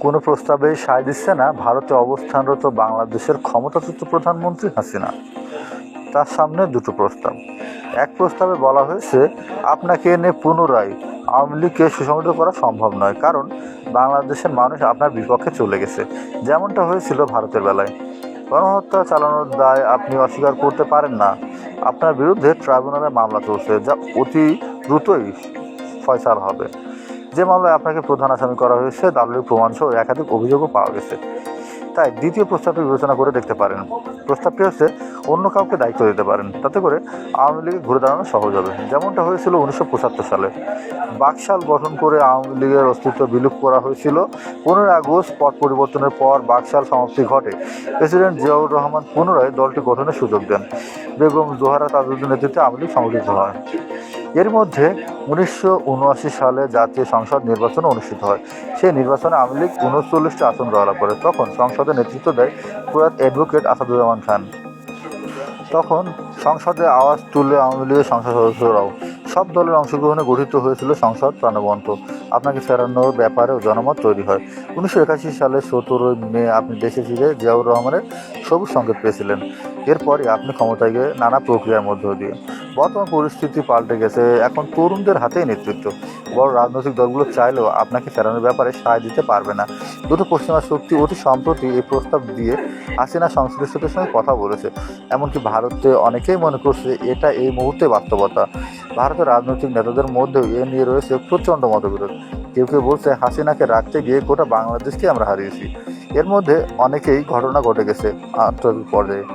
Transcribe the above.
কোনো প্রস্তাবেই সায় দিচ্ছে না ভারতে অবস্থানরত বাংলাদেশের ক্ষমতাচ্যুত প্রধানমন্ত্রী হাসিনা। তার সামনে দুটো প্রস্তাব। এক প্রস্তাবে বলা হয়েছে, আপনাকে এনে পুনরায় আওয়ামী লীগকে সুসংগঠিত করা সম্ভব নয়, কারণ বাংলাদেশের মানুষ আপনার বিপক্ষে চলে গেছে, যেমনটা হয়েছিল ভারতের বেলায়। গণহত্যা চালানোর দায় আপনি অস্বীকার করতে পারেন না। আপনার বিরুদ্ধে ট্রাইব্যুনালে মামলা চলছে, যা অতি দ্রুতই ফয়সালা হবে। যে মামলায় আপনাকে প্রধান আসামি করা হয়েছে, দালিলিক প্রমাণসহ একাধিক অভিযোগও পাওয়া গেছে। তাই দ্বিতীয় প্রস্তাবটি বিবেচনা করে দেখতে পারেন। প্রস্তাবটি হচ্ছে, অন্য কাউকে দায়িত্ব দিতে পারেন, তাতে করে আওয়ামী লীগে ঘুরে দাঁড়ানো সহজ হবে, যেমনটা হয়েছিল 1975 সালে। বাকশাল গঠন করে আওয়ামী লীগের অস্তিত্ব বিলুপ্ত করা হয়েছিল। 15 আগস্ট পট পরিবর্তনের পর বাকশাল সমাপ্তি ঘটে। প্রেসিডেন্ট জিয়াউর রহমান পুনরায় দলটি গঠনের সুযোগ দেন। বেগম জোহরা তাজউদ্দিনের নেতৃত্বে আওয়ামী লীগ সংগঠিত হয়। এর মধ্যে 1979 সালে জাতীয় সংসদ নির্বাচন অনুষ্ঠিত হয়। সেই নির্বাচনে আওয়ামী লীগ 39টি আসন জয়লাভ করে। তখন সংসদে নেতৃত্ব দেয় প্রয়াত অ্যাডভোকেট আসাদুজ্জামান খান। তখন সংসদে আওয়াজ তুলে আওয়ামী লীগের সংসদ সদস্যরাও। সব দলের অংশগ্রহণে গঠিত হয়েছিল সংসদ প্রাণবন্ত। আপনাকে ফেরানোর ব্যাপারেও জনমত তৈরি হয়। 1981 সালের 17 মে আপনি দেশে ফিরে জিয়াউর রহমানের সবুজ সংকেত পেয়েছিলেন। এরপরই আপনি ক্ষমতায় গিয়ে নানা প্রক্রিয়ার মধ্য দিয়ে। বর্তমান পরিস্থিতি পাল্টে গেছে, এখন তরুণদের হাতেই নেতৃত্ব। বড় রাজনৈতিক দলগুলো চাইলেও আপনাকে ফেরানোর ব্যাপারে সায় দিতে পারবে না। দুটো পশ্চিমা শক্তি অতি সম্প্রতি এই প্রস্তাব দিয়ে হাসিনা সংশ্লিষ্টদের সঙ্গে কথা বলেছে। এমনকি ভারতে অনেকেই মনে করছে এটা এই মুহূর্তে বাস্তবতা। ভারতের রাজনৈতিক নেতাদের মধ্যেও এ নিয়ে রয়েছে প্রচণ্ড মতবিরোধ। কেউ কেউ বলছে, হাসিনাকে রাখতে গিয়ে গোটা বাংলাদেশকে আমরা হারিয়েছি। এর মধ্যে অনেকেই ঘটনা ঘটে গেছে আন্তর্জাতিক পর্যায়ে।